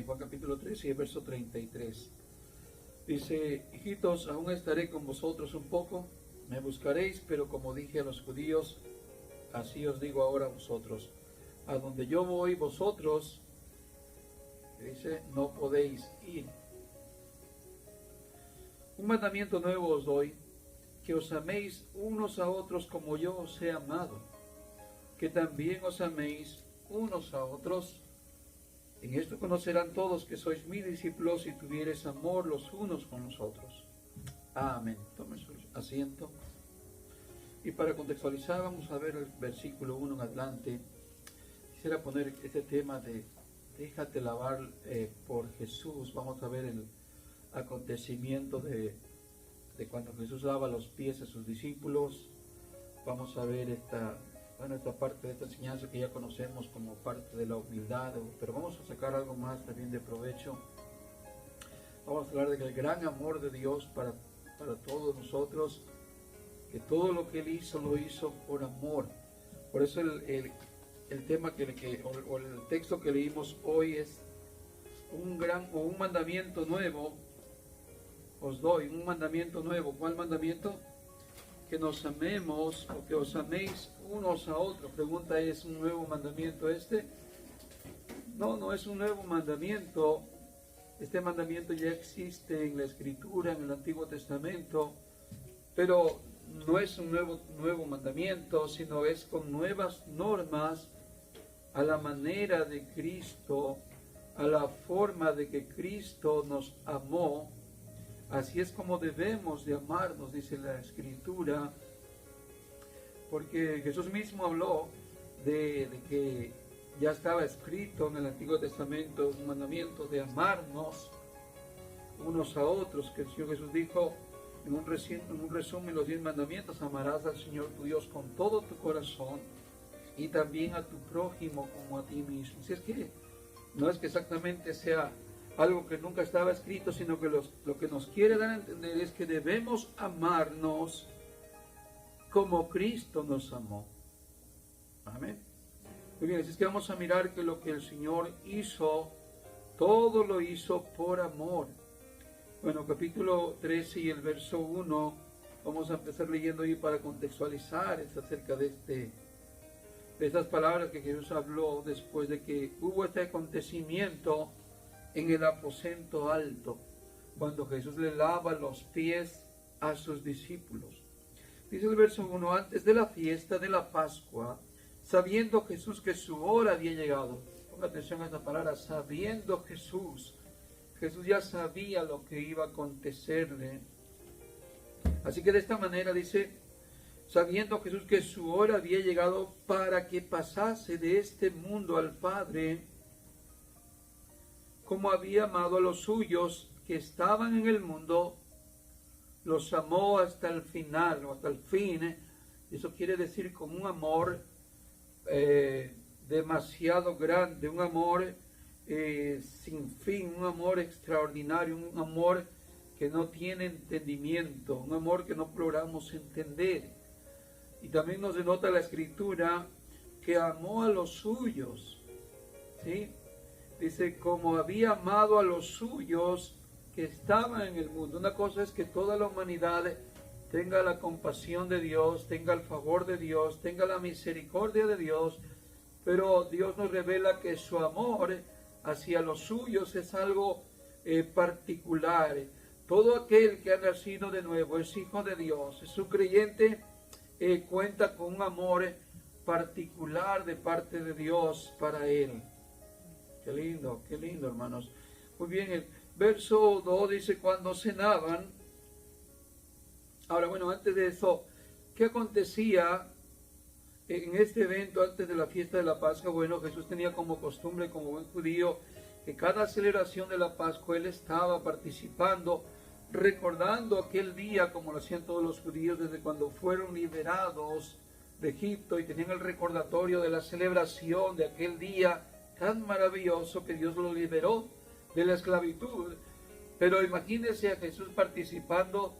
Juan capítulo 3 y el verso 33. Dice: hijitos, aún estaré con vosotros un poco, me buscaréis, pero como dije a los judíos, así os digo ahora a vosotros. A donde yo voy, vosotros, dice, no podéis ir. Un mandamiento nuevo os doy, que os améis unos a otros como yo os he amado, que también os améis unos a otros. En esto conocerán todos que sois mis discípulos si tuviereis amor los unos con los otros. Amén. Tomen su asiento. Y para contextualizar, vamos a ver el versículo 1 en adelante. Quisiera poner este tema de déjate lavar por Jesús. Vamos a ver el acontecimiento de cuando Jesús lava los pies a sus discípulos. Vamos a ver esta parte de esta enseñanza que ya conocemos como parte de la humildad, pero vamos a sacar algo más también de provecho. Vamos a hablar del gran amor de Dios para todos nosotros, que todo lo que Él hizo, lo hizo por amor. Por eso el tema o el texto que leímos hoy es un mandamiento nuevo. Os doy un mandamiento nuevo. ¿Cuál mandamiento? Que nos amemos, o que os améis unos a otros. Pregunta: ¿es un nuevo mandamiento este? No, no es un nuevo mandamiento. Este mandamiento ya existe en la Escritura, en el Antiguo Testamento, pero no es un nuevo mandamiento, sino es con nuevas normas a la manera de Cristo, a la forma de que Cristo nos amó. Así es como debemos de amarnos, dice la Escritura, porque Jesús mismo habló de que ya estaba escrito en el Antiguo Testamento un mandamiento de amarnos unos a otros, que el Señor Jesús dijo en un resumen, los 10 mandamientos: amarás al Señor tu Dios con todo tu corazón y también a tu prójimo como a ti mismo. Así es que no es que exactamente sea algo que nunca estaba escrito, sino que lo que nos quiere dar a entender es que debemos amarnos como Cristo nos amó. Amén. Muy bien, así es que vamos a mirar que lo que el Señor hizo, todo lo hizo por amor. Bueno, capítulo 13 y el verso 1, vamos a empezar leyendo ahí para contextualizar acerca de estas palabras que Jesús habló después de que hubo este acontecimiento en el aposento alto, cuando Jesús le lava los pies a sus discípulos. Dice el verso 1: antes de la fiesta de la Pascua, sabiendo Jesús que su hora había llegado. Ponga atención a esta palabra: sabiendo Jesús. Jesús ya sabía lo que iba a acontecerle. Así que de esta manera dice: sabiendo Jesús que su hora había llegado para que pasase de este mundo al Padre, como había amado a los suyos que estaban en el mundo, los amó hasta el final o hasta el fin. Eso quiere decir con un amor demasiado grande, un amor sin fin, un amor extraordinario, un amor que no tiene entendimiento, un amor que no logramos entender. Y también nos denota la Escritura que amó a los suyos, ¿sí? Dice, como había amado a los suyos que estaban en el mundo. Una cosa es que toda la humanidad tenga la compasión de Dios, tenga el favor de Dios, tenga la misericordia de Dios, pero Dios nos revela que su amor hacia los suyos es algo particular. Todo aquel que ha nacido de nuevo es hijo de Dios, es un creyente, cuenta con un amor particular de parte de Dios para él. Qué lindo, hermanos. Muy bien, el verso 2 dice: cuando cenaban. Ahora, bueno, antes de eso, ¿qué acontecía en este evento antes de la fiesta de la Pascua? Bueno, Jesús tenía como costumbre, como buen judío, que cada celebración de la Pascua Él estaba participando, recordando aquel día, como lo hacían todos los judíos desde cuando fueron liberados de Egipto, y tenían el recordatorio de la celebración de aquel día tan maravilloso que Dios lo liberó de la esclavitud. Pero imagínense a Jesús participando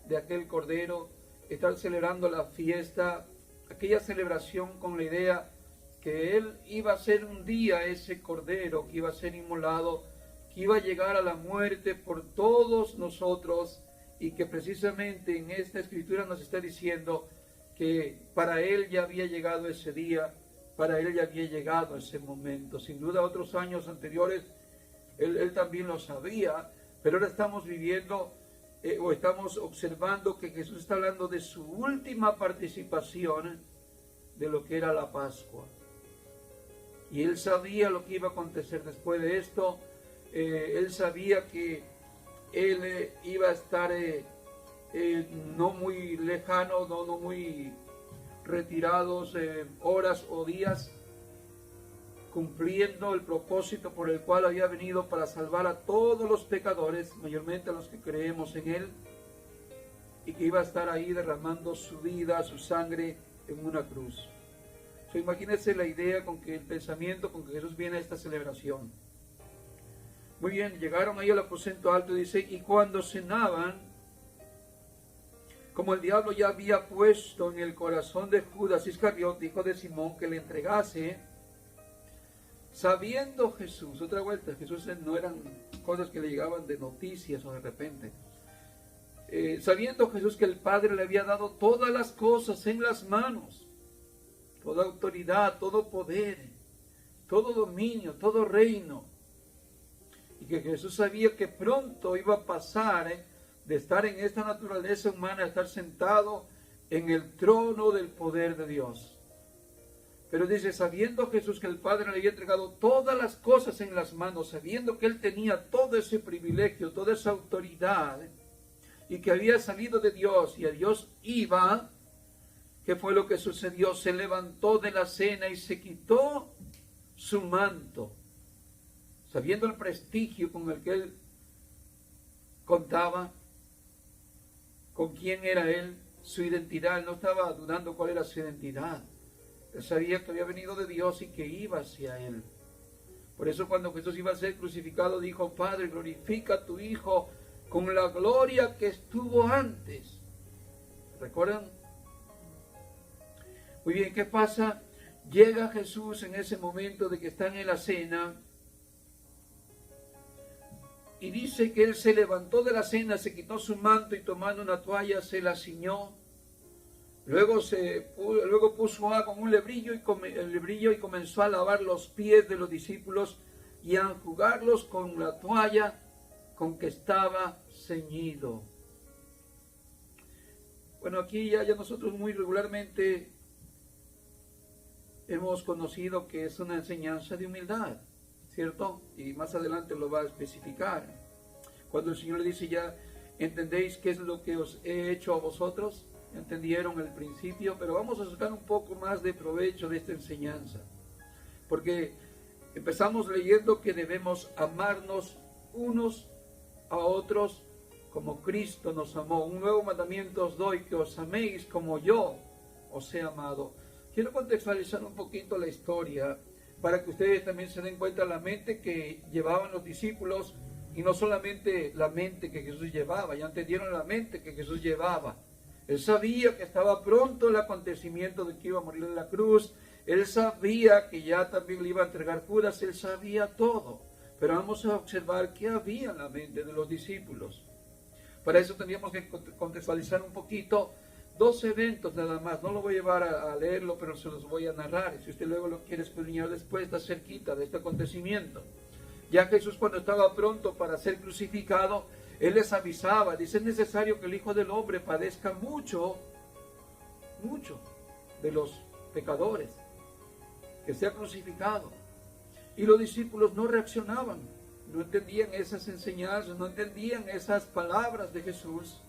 de aquel cordero, estar celebrando la fiesta, aquella celebración con la idea que Él iba a ser un día ese cordero que iba a ser inmolado que iba a llegar a la muerte por todos nosotros, y que precisamente en esta escritura nos está diciendo que para Él ya había llegado ese día, para Él ya había llegado ese momento. Sin duda otros años anteriores Él también lo sabía, pero ahora estamos viviendo o estamos observando que Jesús está hablando de su última participación de lo que era la Pascua. Y Él sabía lo que iba a acontecer después de esto. Él sabía que Él iba a estar no muy lejano, no muy retirados, horas o días, cumpliendo el propósito por el cual había venido, para salvar a todos los pecadores, mayormente a los que creemos en Él, y que iba a estar ahí derramando su vida, su sangre en una cruz. Imagínense la idea, con que el pensamiento con que Jesús viene a esta celebración. Muy bien, llegaron ahí al aposento alto, dice, y cuando cenaban, como el diablo ya había puesto en el corazón de Judas Iscariote, hijo de Simón, que le entregase, sabiendo Jesús, otra vuelta, Jesús no eran cosas que le llegaban de noticias o de repente, sabiendo Jesús que el Padre le había dado todas las cosas en las manos, toda autoridad, todo poder, todo dominio, todo reino, y que Jesús sabía que pronto iba a pasar de estar en esta naturaleza humana a estar sentado en el trono del poder de Dios. Pero dice, sabiendo Jesús que el Padre le había entregado todas las cosas en las manos, sabiendo que Él tenía todo ese privilegio, toda esa autoridad, y que había salido de Dios y a Dios iba, ¿qué fue lo que sucedió? Se levantó de la cena y se quitó su manto, sabiendo el prestigio con el que Él contaba, con quién era Él, su identidad. Él no estaba dudando cuál era su identidad. Él sabía que había venido de Dios y que iba hacia Él. Por eso cuando Jesús iba a ser crucificado, dijo, Padre, glorifica a tu Hijo con la gloria que estuvo antes. ¿Recuerdan? Muy bien, ¿qué pasa? Llega Jesús en ese momento de que están en la cena, y dice que Él se levantó de la cena, se quitó su manto y tomando una toalla se la ciñó. Luego puso agua con un lebrillo y comenzó a lavar los pies de los discípulos y a enjugarlos con la toalla con que estaba ceñido. Bueno, aquí ya nosotros muy regularmente hemos conocido que es una enseñanza de humildad, ¿cierto? Y más adelante lo va a especificar. Cuando el Señor le dice, ya entendéis qué es lo que os he hecho a vosotros, entendieron el principio, pero vamos a sacar un poco más de provecho de esta enseñanza, porque empezamos leyendo que debemos amarnos unos a otros como Cristo nos amó. Un nuevo mandamiento os doy, que os améis como yo os he amado. Quiero contextualizar un poquito la historia para que ustedes también se den cuenta de la mente que llevaban los discípulos, y no solamente la mente que Jesús llevaba, ya entendieron la mente que Jesús llevaba. Él sabía que estaba pronto el acontecimiento de que iba a morir en la cruz. Él sabía que ya también le iba a entregar Judas. Él sabía todo. Pero vamos a observar qué había en la mente de los discípulos. Para eso tendríamos que contextualizar un poquito dos eventos nada más. No lo voy a llevar a leerlo, pero se los voy a narrar. Si usted luego lo quiere escudriñar después, está cerquita de este acontecimiento. Ya Jesús, cuando estaba pronto para ser crucificado, Él les avisaba, dice, es necesario que el Hijo del Hombre padezca mucho de los pecadores, que sea crucificado. Y los discípulos no reaccionaban, no entendían esas enseñanzas, no entendían esas palabras de Jesús.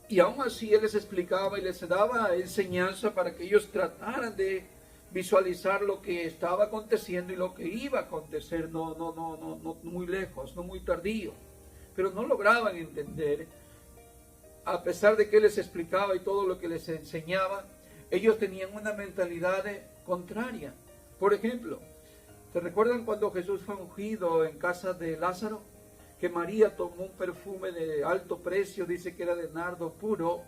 Y aún así Él les explicaba y les daba enseñanza para que ellos trataran de visualizar lo que estaba aconteciendo y lo que iba a acontecer, no muy lejos, no muy tardío. Pero no lograban entender, a pesar de que Él les explicaba y todo lo que les enseñaba, ellos tenían una mentalidad contraria. Por ejemplo, ¿se recuerdan cuando Jesús fue ungido en casa de Lázaro? Que María tomó un perfume de alto precio, dice que era de nardo puro.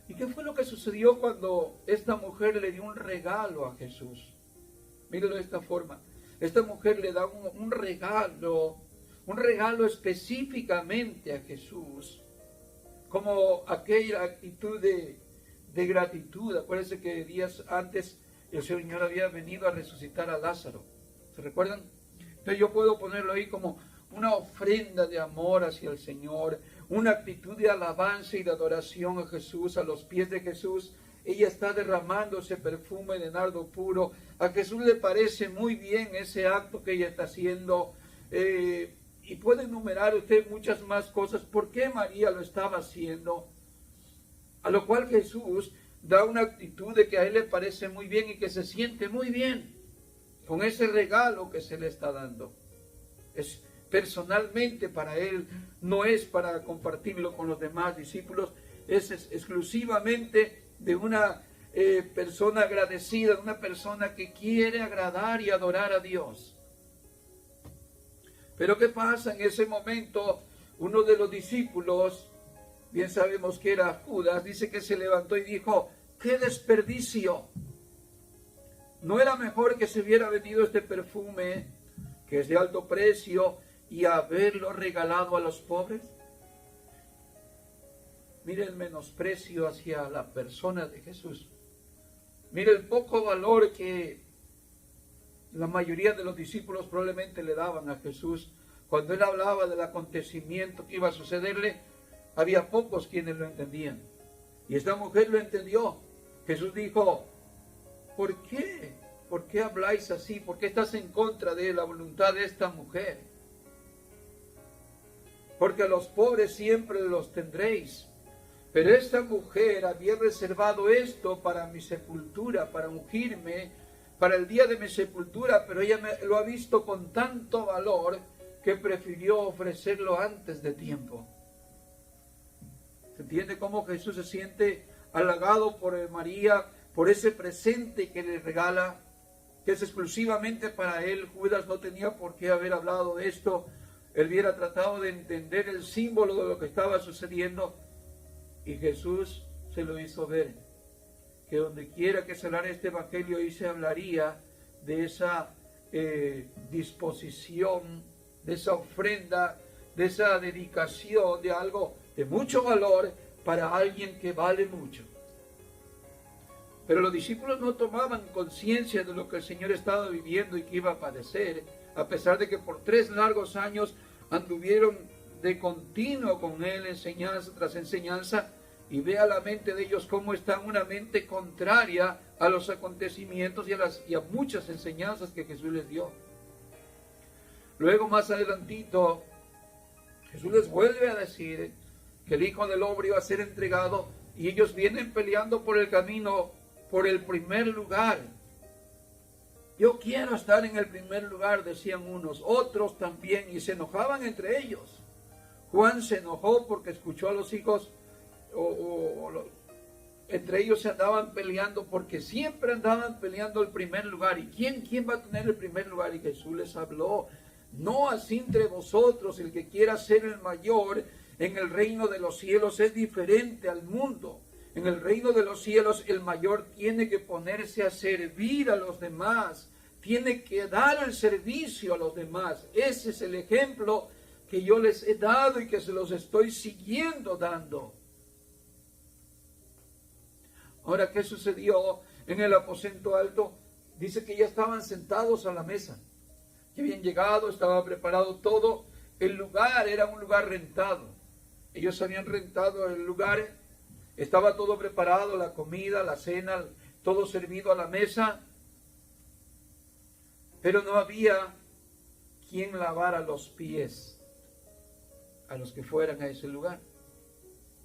¿Y qué fue lo que sucedió cuando esta mujer le dio un regalo a Jesús? Mírenlo de esta forma. esta mujer le da un regalo específicamente a Jesús, como aquella actitud de gratitud. Acuérdense que días antes el Señor había venido a resucitar a Lázaro. ¿Se recuerdan? Entonces yo puedo ponerlo ahí como una ofrenda de amor hacia el Señor, una actitud de alabanza y de adoración a Jesús, a los pies de Jesús. Ella está derramando ese perfume de nardo puro. A Jesús le parece muy bien ese acto que ella está haciendo. Y puede enumerar usted muchas más cosas. ¿Por qué María lo estaba haciendo? A lo cual Jesús da una actitud de que a él le parece muy bien y que se siente muy bien con ese regalo que se le está dando. Es personalmente para él, no es para compartirlo con los demás discípulos, es exclusivamente de una persona agradecida, de una persona que quiere agradar y adorar a Dios. Pero ¿qué pasa? En ese momento, uno de los discípulos, bien sabemos que era Judas, dice que se levantó y dijo: ¡qué desperdicio! ¿No era mejor que se hubiera vendido este perfume, que es de alto precio, y haberlo regalado a los pobres? Mire el menosprecio hacia la persona de Jesús. Mire el poco valor que la mayoría de los discípulos probablemente le daban a Jesús. Cuando él hablaba del acontecimiento que iba a sucederle, había pocos quienes lo entendían. Y esta mujer lo entendió. Jesús dijo: ¿por qué? ¿Por qué habláis así? ¿Por qué estás en contra de la voluntad de esta mujer? Porque a los pobres siempre los tendréis. Pero esta mujer había reservado esto para mi sepultura, para ungirme, para el día de mi sepultura, pero ella lo ha visto con tanto valor que prefirió ofrecerlo antes de tiempo. ¿Se entiende cómo Jesús se siente halagado por María, por ese presente que le regala, que es exclusivamente para él? Judas no tenía por qué haber hablado de esto. Él hubiera tratado de entender el símbolo de lo que estaba sucediendo, y Jesús se lo hizo ver, que donde quiera que se hablara este evangelio, ahí se hablaría de esa disposición, de esa ofrenda, de esa dedicación, de algo de mucho valor para alguien que vale mucho. Pero los discípulos no tomaban conciencia de lo que el Señor estaba viviendo y que iba a padecer, a pesar de que por 3 largos años anduvieron de continuo con él, enseñanza tras enseñanza, y vea la mente de ellos cómo está una mente contraria a los acontecimientos y a muchas enseñanzas que Jesús les dio. Luego, más adelantito, Jesús les vuelve a decir que el Hijo del Hombre iba a ser entregado, y ellos vienen peleando por el camino, por el primer lugar. Yo quiero estar en el primer lugar, decían unos, otros también, y se enojaban entre ellos. Juan se enojó porque escuchó a los hijos, entre ellos se andaban peleando, porque siempre andaban peleando el primer lugar. ¿Y quién va a tener el primer lugar? Y Jesús les habló: no así entre vosotros, el que quiera ser el mayor en el reino de los cielos es diferente al mundo. En el reino de los cielos el mayor tiene que ponerse a servir a los demás, tiene que dar el servicio a los demás. Ese es el ejemplo que yo les he dado y que se los estoy siguiendo dando. Ahora, ¿qué sucedió en el aposento alto? Dice que ya estaban sentados a la mesa, que habían llegado, estaba preparado todo. El lugar era un lugar rentado. Ellos habían rentado el lugar, estaba todo preparado, la comida, la cena, todo servido a la mesa. Pero no había quien lavara los pies a los que fueran a ese lugar.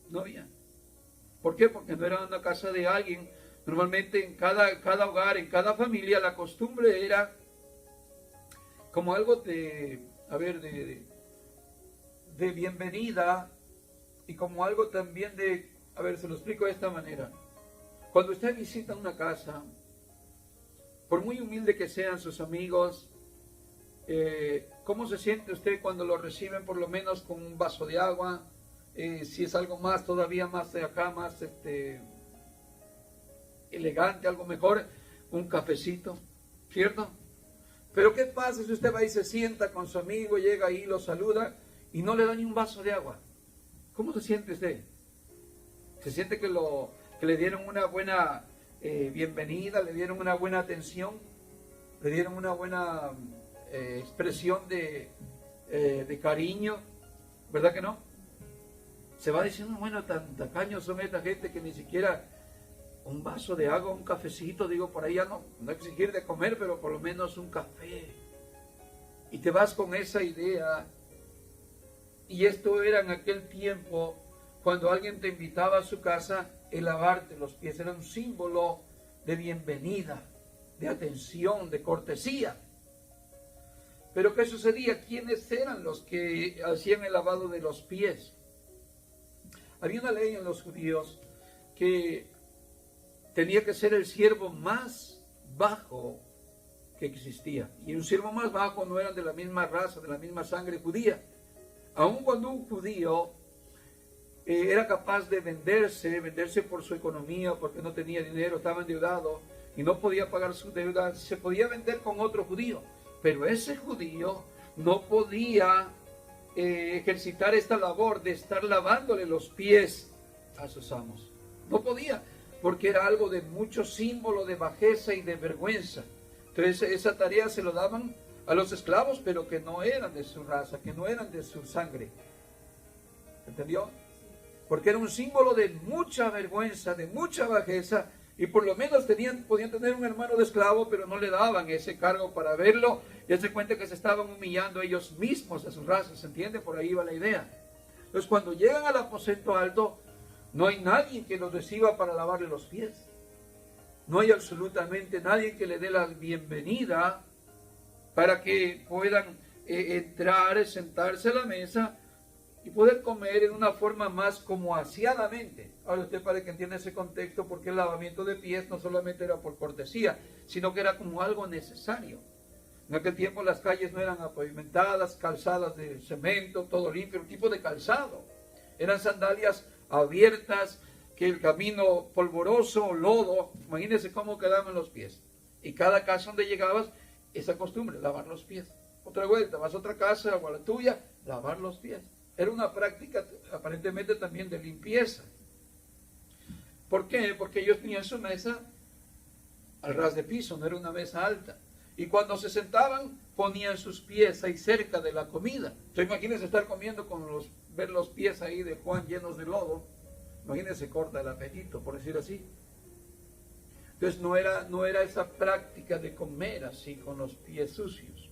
No había. ¿Por qué? Porque no era una casa de alguien. Normalmente en cada hogar, en cada familia, la costumbre era como algo de bienvenida, y como algo también se lo explico de esta manera. Cuando usted visita una casa, por muy humilde que sean sus amigos, ¿cómo se siente usted cuando lo reciben por lo menos con un vaso de agua? Si es algo más, todavía más de acá, más elegante, algo mejor, un cafecito, ¿cierto? Pero ¿qué pasa si usted va y se sienta con su amigo, llega ahí, lo saluda y no le da ni un vaso de agua? ¿Cómo se siente usted? ¿Se siente que le dieron una buena bienvenida, le dieron una buena atención, le dieron una buena expresión de cariño? ¿Verdad que no? Se va diciendo, bueno, tan tacaños son esta gente que ni siquiera un vaso de agua, un cafecito, digo, por ahí ya no exigir de comer, pero por lo menos un café. Y te vas con esa idea. Y esto era en aquel tiempo, cuando alguien te invitaba a su casa, el lavarte los pies era un símbolo de bienvenida, de atención, de cortesía. Pero ¿qué sucedía? ¿Quiénes eran los que hacían el lavado de los pies? Había una ley en los judíos que tenía que ser el siervo más bajo que existía. Y un siervo más bajo no eran de la misma raza, de la misma sangre judía. Aun cuando un judío era capaz de venderse por su economía, porque no tenía dinero, estaba endeudado y no podía pagar su deuda, se podía vender con otro judío. Pero ese judío no podía ejercitar esta labor de estar lavándole los pies a sus amos. No podía, porque era algo de mucho símbolo de bajeza y de vergüenza. Entonces esa tarea se lo daban a los esclavos, pero que no eran de su raza, que no eran de su sangre. ¿Entendió? Porque era un símbolo de mucha vergüenza, de mucha bajeza, y por lo menos podían tener un hermano de esclavo, pero no le daban ese cargo para verlo, y se cuenta que se estaban humillando ellos mismos a su raza, ¿se entiende? Por ahí va la idea. Entonces cuando llegan al aposento alto, no hay nadie que los reciba para lavarle los pies. No hay absolutamente nadie que le dé la bienvenida para que puedan entrar, sentarse a la mesa y poder comer en una forma más como aseadamente. Ahora usted para que entienda ese contexto, porque el lavamiento de pies no solamente era por cortesía, sino que era como algo necesario. En aquel tiempo las calles no eran pavimentadas, calzadas de cemento, todo limpio, un tipo de calzado. Eran sandalias abiertas, que el camino polvoroso, lodo, imagínense cómo quedaban los pies. Y cada casa donde llegabas, esa costumbre, lavar los pies. Otra vuelta, vas a otra casa o a la tuya, lavar los pies. Era una práctica aparentemente también de limpieza. ¿Por qué? Porque ellos tenían su mesa al ras de piso, no era una mesa alta. Y cuando se sentaban, ponían sus pies ahí cerca de la comida. Entonces imagínense estar comiendo ver los pies ahí de Juan llenos de lodo. Imagínense, corta el apetito, por decir así. Entonces no era esa práctica de comer así con los pies sucios.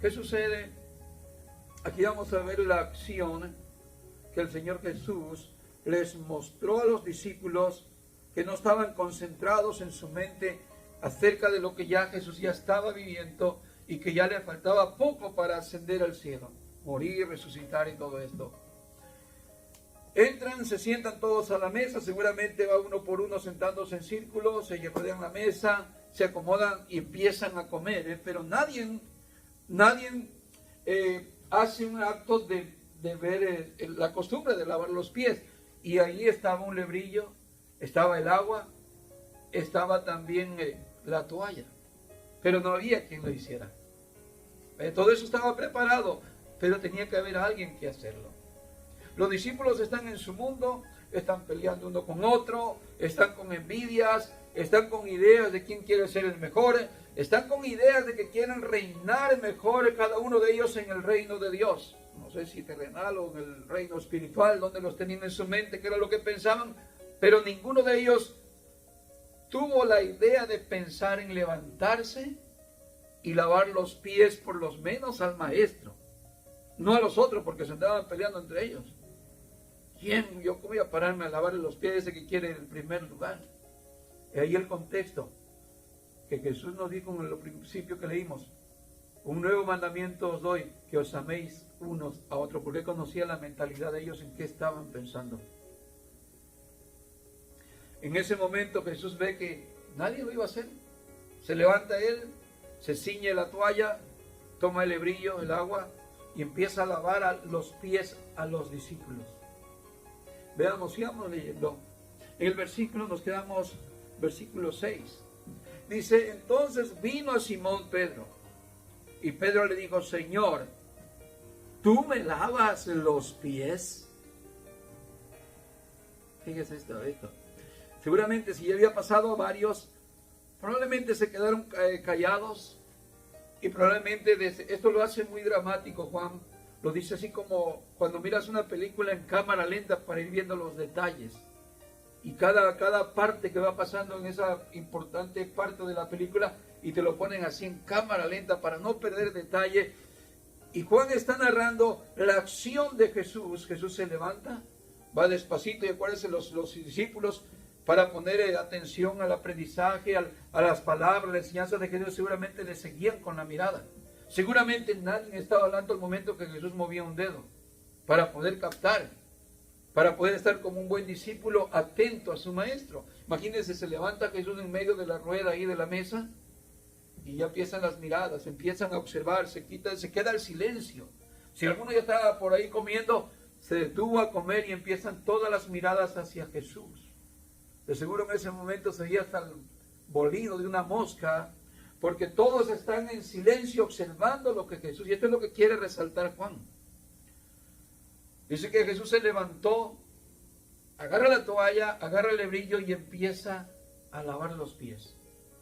¿Qué sucede? Aquí vamos a ver la acción que el Señor Jesús les mostró a los discípulos, que no estaban concentrados en su mente acerca de lo que ya Jesús ya estaba viviendo y que ya le faltaba poco para ascender al cielo, morir, resucitar y todo esto. Entran, se sientan todos a la mesa, seguramente va uno por uno sentándose en círculo, se rodean la mesa, se acomodan y empiezan a comer, pero nadie hace un acto de ver la costumbre de lavar los pies. Y ahí estaba un lebrillo, estaba el agua, estaba también la toalla, pero no había quien lo hiciera. Todo eso estaba preparado, pero tenía que haber alguien que hacerlo. Los discípulos están en su mundo, están peleando uno con otro, están con envidias, están con ideas de quién quiere ser el mejor, están con ideas de que quieren reinar mejor cada uno de ellos en el reino de Dios. No sé si terrenal o en el reino espiritual, donde los tenían en su mente, que era lo que pensaban, pero ninguno de ellos tuvo la idea de pensar en levantarse y lavar los pies por lo menos al maestro, no a los otros, porque se andaban peleando entre ellos. ¿Quién? Yo voy a pararme a lavarle los pies a ese que quiere el primer lugar. Y ahí el contexto que Jesús nos dijo en el principio que leímos: un nuevo mandamiento os doy, que os améis unos a otros, porque conocía la mentalidad de ellos, en qué estaban pensando. En ese momento Jesús ve que nadie lo iba a hacer. Se levanta él, se ciñe la toalla, toma el lebrillo, el agua, y empieza a lavar los pies a los discípulos. Veamos, sigamos leyendo. En el versículo nos quedamos, versículo 6. Dice, entonces vino a Simón Pedro. Y Pedro le dijo, Señor, ¿tú me lavas los pies? Fíjese esto. Seguramente si ya había pasado a varios, probablemente se quedaron callados. Y probablemente esto lo hace muy dramático, Juan. Lo dice así como cuando miras una película en cámara lenta para ir viendo los detalles. Y cada parte que va pasando en esa importante parte de la película, y te lo ponen así en cámara lenta para no perder detalle. Y Juan está narrando la acción de Jesús. Jesús se levanta, va despacito, y acuérdense los discípulos, para poner atención al aprendizaje, a las palabras, la enseñanza de Jesús, seguramente le seguían con la mirada. Seguramente nadie estaba hablando al momento que Jesús movía un dedo, para poder captar, para poder estar como un buen discípulo atento a su maestro. Imagínense, se levanta Jesús en medio de la rueda ahí de la mesa, y ya empiezan las miradas, empiezan a observar, se queda el silencio. Si alguno ya estaba por ahí comiendo, se detuvo a comer y empiezan todas las miradas hacia Jesús. De seguro en ese momento se veía hasta el bolido de una mosca, porque todos están en silencio observando lo que Jesús, y esto es lo que quiere resaltar Juan. Dice que Jesús se levantó, agarra la toalla, agarra el lebrillo y empieza a lavar los pies.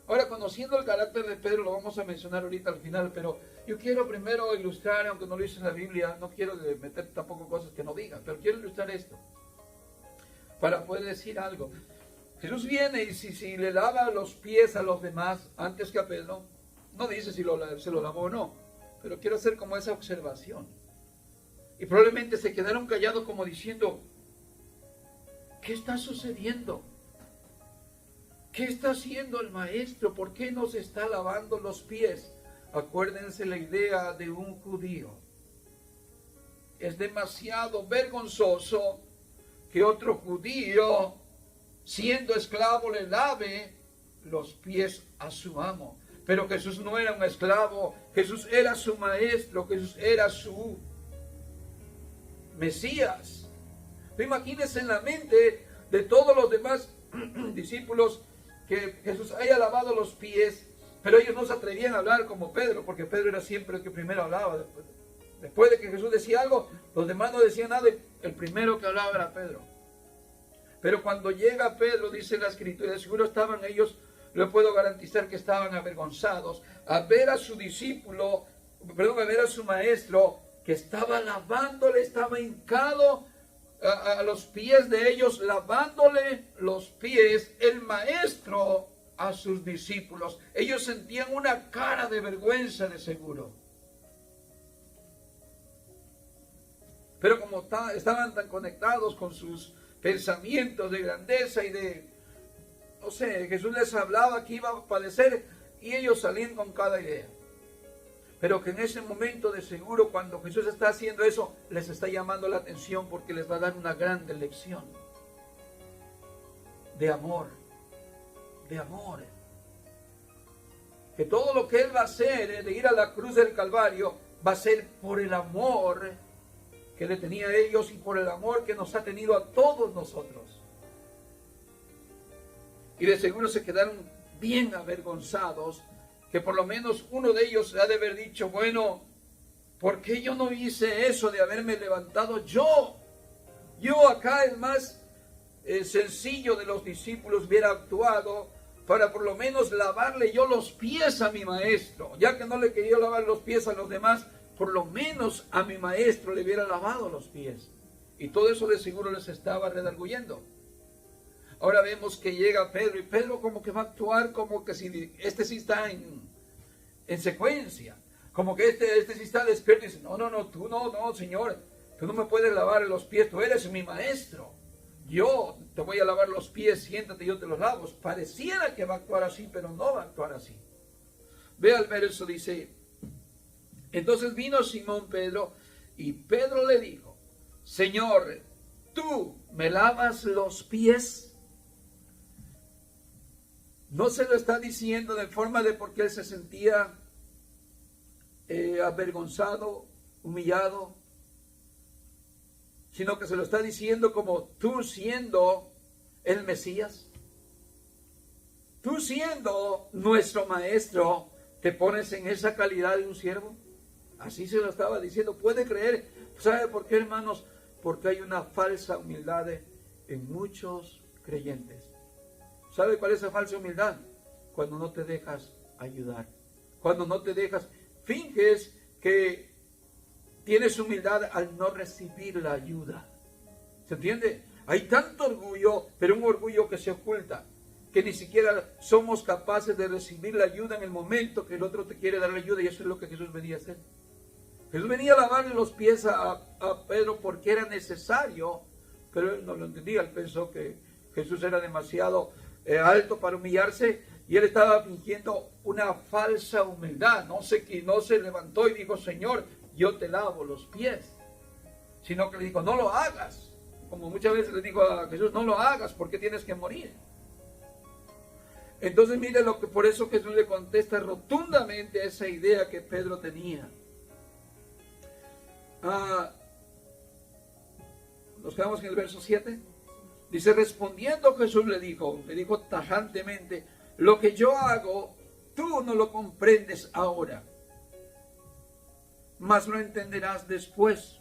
Ahora, conociendo el carácter de Pedro, lo vamos a mencionar ahorita al final, pero yo quiero primero ilustrar, aunque no lo hice en la Biblia, no quiero meter tampoco cosas que no digan, pero quiero ilustrar esto, para poder decir algo. Jesús viene y si le lava los pies a los demás antes que a Pedro, no dice si se lo lavó o no, pero quiero hacer como esa observación. Y probablemente se quedaron callados como diciendo, ¿qué está sucediendo? ¿Qué está haciendo el maestro? ¿Por qué nos está lavando los pies? Acuérdense la idea de un judío. Es demasiado vergonzoso que otro judío, siendo esclavo, le lave los pies a su amo. Pero Jesús no era un esclavo, Jesús era su maestro, Jesús era su Mesías. Imagínense en la mente de todos los demás discípulos que Jesús haya lavado los pies, pero ellos no se atrevían a hablar como Pedro, porque Pedro era siempre el que primero hablaba. Después de que Jesús decía algo, los demás no decían nada, el primero que hablaba era Pedro. Pero cuando llega Pedro, dice la Escritura, de seguro estaban ellos, le puedo garantizar que estaban avergonzados, a ver a su discípulo, a ver a su maestro, que estaba lavándole, estaba hincado a los pies de ellos, lavándole los pies, el maestro a sus discípulos. Ellos sentían una cara de vergüenza de seguro. Pero como estaban tan conectados con sus pensamientos de grandeza y de, no sé, Jesús les hablaba que iba a padecer y ellos salían con cada idea. Pero que en ese momento de seguro, cuando Jesús está haciendo eso, les está llamando la atención porque les va a dar una gran lección de amor, de amor. Que todo lo que Él va a hacer, de ir a la cruz del Calvario, va a ser por el amor que le tenía a ellos y por el amor que nos ha tenido a todos nosotros. Y de seguro se quedaron bien avergonzados, que por lo menos uno de ellos ha de haber dicho, bueno, ¿por qué yo no hice eso de haberme levantado yo? Yo acá, el más sencillo de los discípulos, hubiera actuado para por lo menos lavarle yo los pies a mi maestro. Ya que no le quería lavar los pies a los demás, por lo menos a mi maestro le hubiera lavado los pies. Y todo eso de seguro les estaba redarguyendo. Ahora vemos que llega Pedro, y Pedro como que va a actuar como que si este sí está en secuencia. Como que este sí está despierto y dice, no, tú no, Señor, tú no me puedes lavar los pies, tú eres mi maestro. Yo te voy a lavar los pies, siéntate, yo te los lavo. Pareciera que va a actuar así, pero no va a actuar así. Ve al verso, dice, entonces vino Simón Pedro, y Pedro le dijo, Señor, ¿tú me lavas los pies? No se lo está diciendo de forma de porque él se sentía avergonzado, humillado, sino que se lo está diciendo como tú siendo el Mesías, tú siendo nuestro maestro, ¿te pones en esa calidad de un siervo? Así se lo estaba diciendo. ¿Puede creer? ¿Sabe por qué, hermanos? Porque hay una falsa humildad en muchos creyentes. ¿Sabe cuál es esa falsa humildad? Cuando no te dejas ayudar. Cuando no te dejas, finges que tienes humildad al no recibir la ayuda. ¿Se entiende? Hay tanto orgullo, pero un orgullo que se oculta, que ni siquiera somos capaces de recibir la ayuda en el momento que el otro te quiere dar la ayuda, y eso es lo que Jesús venía a hacer. Jesús venía a lavarle los pies a Pedro porque era necesario, pero él no lo entendía. Él pensó que Jesús era demasiado alto para humillarse, y él estaba fingiendo una falsa humildad. No se levantó y dijo, Señor, yo te lavo los pies, sino que le dijo, no lo hagas. Como muchas veces le dijo a Jesús, no lo hagas porque tienes que morir. Entonces mire por eso Jesús le contesta rotundamente a esa idea que Pedro tenía. Nos quedamos en el verso 7. Dice, respondiendo Jesús le dijo tajantemente, lo que yo hago, tú no lo comprendes ahora, mas lo entenderás después.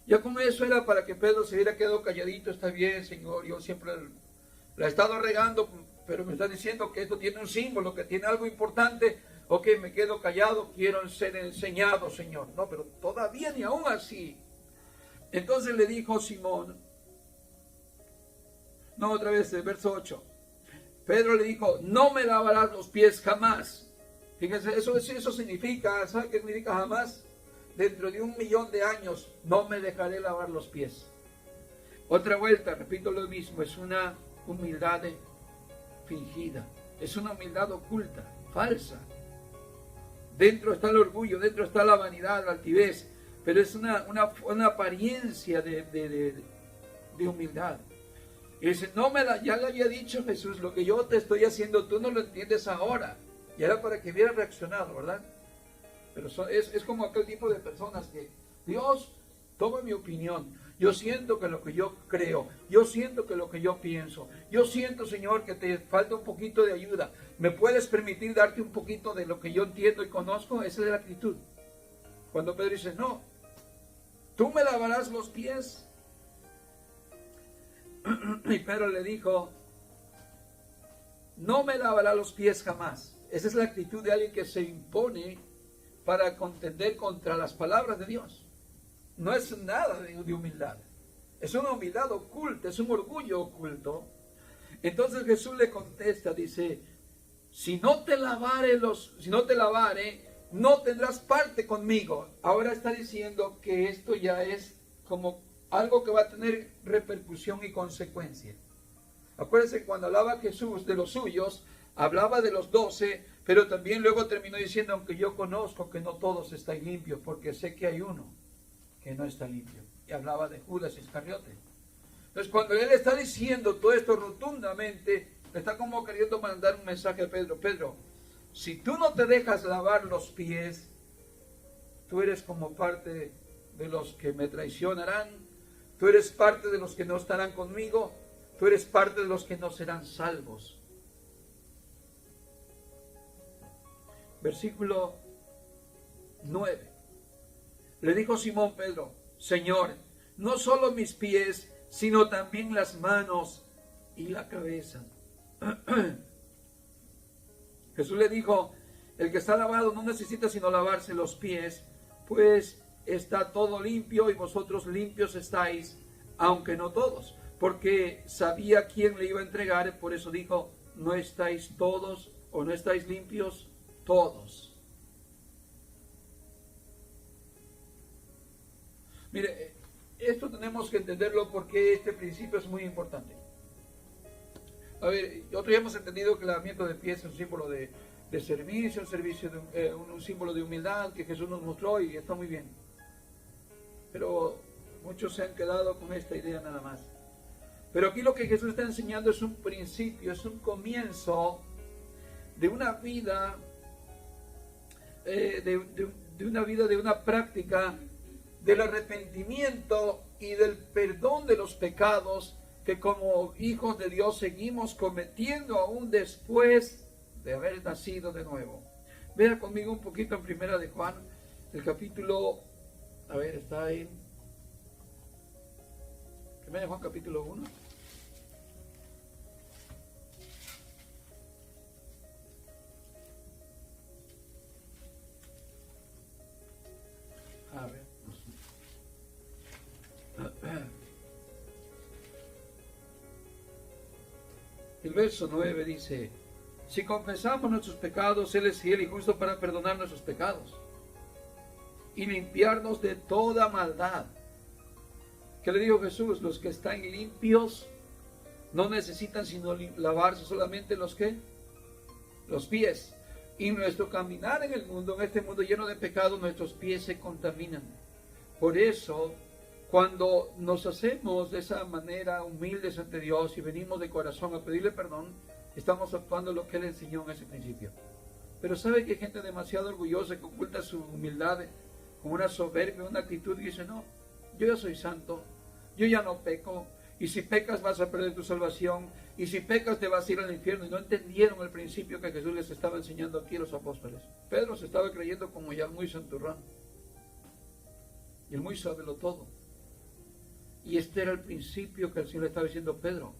Ya con eso era para que Pedro se hubiera quedado calladito. Está bien, Señor, yo siempre la he estado regando, pero me está diciendo que esto tiene un símbolo, que tiene algo importante. Ok, me quedo callado, quiero ser enseñado, Señor. No, pero todavía ni aún así. Entonces le dijo Simón, no, otra vez, el verso 8. Pedro le dijo, no me lavarás los pies jamás. Fíjense, eso significa, ¿sabe qué significa jamás? Dentro de 1.000.000 de años no me dejaré lavar los pies. Otra vuelta, repito lo mismo, es una humildad fingida, es una humildad oculta, falsa. Dentro está el orgullo, dentro está la vanidad, la altivez, pero es una apariencia de humildad. Y dice, ya le había dicho Jesús, lo que yo te estoy haciendo tú no lo entiendes ahora. Y era para que hubiera reaccionado, ¿verdad? Pero es como aquel tipo de personas que, Dios, toma mi opinión. Yo siento que lo que yo creo, yo siento que lo que yo pienso, yo siento, Señor, que te falta un poquito de ayuda. ¿Me puedes permitir darte un poquito de lo que yo entiendo y conozco? Esa es la actitud. Cuando Pedro dice, no, tú me lavarás los pies. Y Pedro le dijo, no me lavará los pies jamás. Esa es la actitud de alguien que se impone para contender contra las palabras de Dios. No es nada de humildad. Es una humildad oculta, es un orgullo oculto. Entonces Jesús le contesta, dice, si no te lavare, no tendrás parte conmigo. Ahora está diciendo que esto ya es como algo que va a tener repercusión y consecuencia. Acuérdense, cuando hablaba Jesús de los suyos, hablaba de los 12, pero también luego terminó diciendo, aunque yo conozco que no todos están limpios, porque sé que hay uno que no está limpio. Y hablaba de Judas Iscariote. Entonces, cuando él está diciendo todo esto rotundamente, le está como queriendo mandar un mensaje a Pedro. Pedro, si tú no te dejas lavar los pies, tú eres como parte de los que me traicionarán, tú eres parte de los que no estarán conmigo, tú eres parte de los que no serán salvos. Versículo 9. Le dijo Simón Pedro, Señor, no solo mis pies, sino también las manos y la cabeza. Jesús le dijo, el que está lavado no necesita sino lavarse los pies, pues está todo limpio y vosotros limpios estáis, aunque no todos. Porque sabía quién le iba a entregar, por eso dijo, no estáis todos o no estáis limpios todos. Mire, esto tenemos que entenderlo porque este principio es muy importante. A ver, nosotros ya hemos entendido que el lavamiento de pies es un símbolo de servicio, un símbolo de humildad que Jesús nos mostró y está muy bien. Pero muchos se han quedado con esta idea nada más. Pero aquí lo que Jesús está enseñando es un principio, es un comienzo de una vida, de una práctica del arrepentimiento y del perdón de los pecados que como hijos de Dios seguimos cometiendo aún después de haber nacido de nuevo. Vea conmigo un poquito en Primera de Juan, el capítulo, a ver, está ahí. Primera de Juan capítulo 1. A ver. El verso 9 dice: si confesamos nuestros pecados, Él es fiel y justo para perdonar nuestros pecados y limpiarnos de toda maldad. ¿Qué le dijo Jesús? Los que están limpios no necesitan sino lavarse solamente los pies. Y nuestro caminar en el mundo, en este mundo lleno de pecado, nuestros pies se contaminan. Por eso, cuando nos hacemos de esa manera humildes ante Dios y venimos de corazón a pedirle perdón, estamos actuando lo que Él enseñó en ese principio. Pero sabe que hay gente demasiado orgullosa que oculta su humildad con una soberbia, una actitud y dice: no, yo ya soy santo, yo ya no peco, y si pecas vas a perder tu salvación, y si pecas te vas a ir al infierno. Y no entendieron el principio que Jesús les estaba enseñando aquí a los apóstoles. Pedro se estaba creyendo como ya muy santurrón y el muy sábelo todo. Y este era el principio que el Señor le estaba diciendo: Pedro,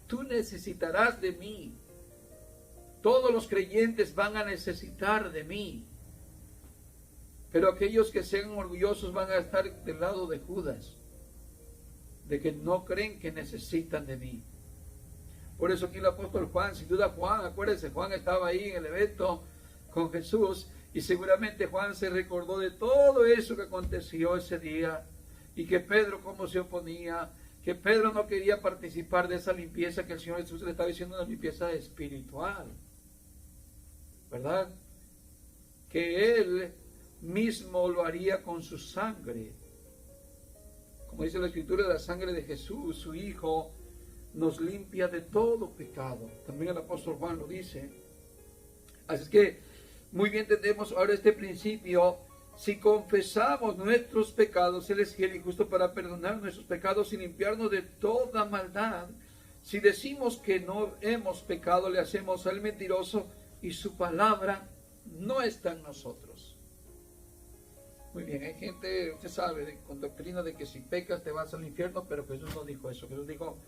tú necesitarás de mí. Todos los creyentes van a necesitar de mí. Pero aquellos que sean orgullosos van a estar del lado de Judas, de que no creen que necesitan de mí. Por eso aquí el apóstol Juan, sin duda Juan, acuérdense, Juan estaba ahí en el evento con Jesús y seguramente Juan se recordó de todo eso que aconteció ese día y que Pedro cómo se oponía, que Pedro no quería participar de esa limpieza que el Señor Jesús le estaba diciendo, una limpieza espiritual, ¿verdad? Que Él mismo lo haría con su sangre. Como dice la Escritura, la sangre de Jesús, su Hijo, nos limpia de todo pecado. También el apóstol Juan lo dice. Así es que muy bien entendemos ahora este principio. Si confesamos nuestros pecados, Él es fiel y justo para perdonar nuestros pecados y limpiarnos de toda maldad. Si decimos que no hemos pecado, le hacemos al mentiroso y su palabra no está en nosotros. Muy bien, hay gente, usted sabe, con doctrina de que si pecas te vas al infierno, pero Jesús no dijo eso. Jesús dijo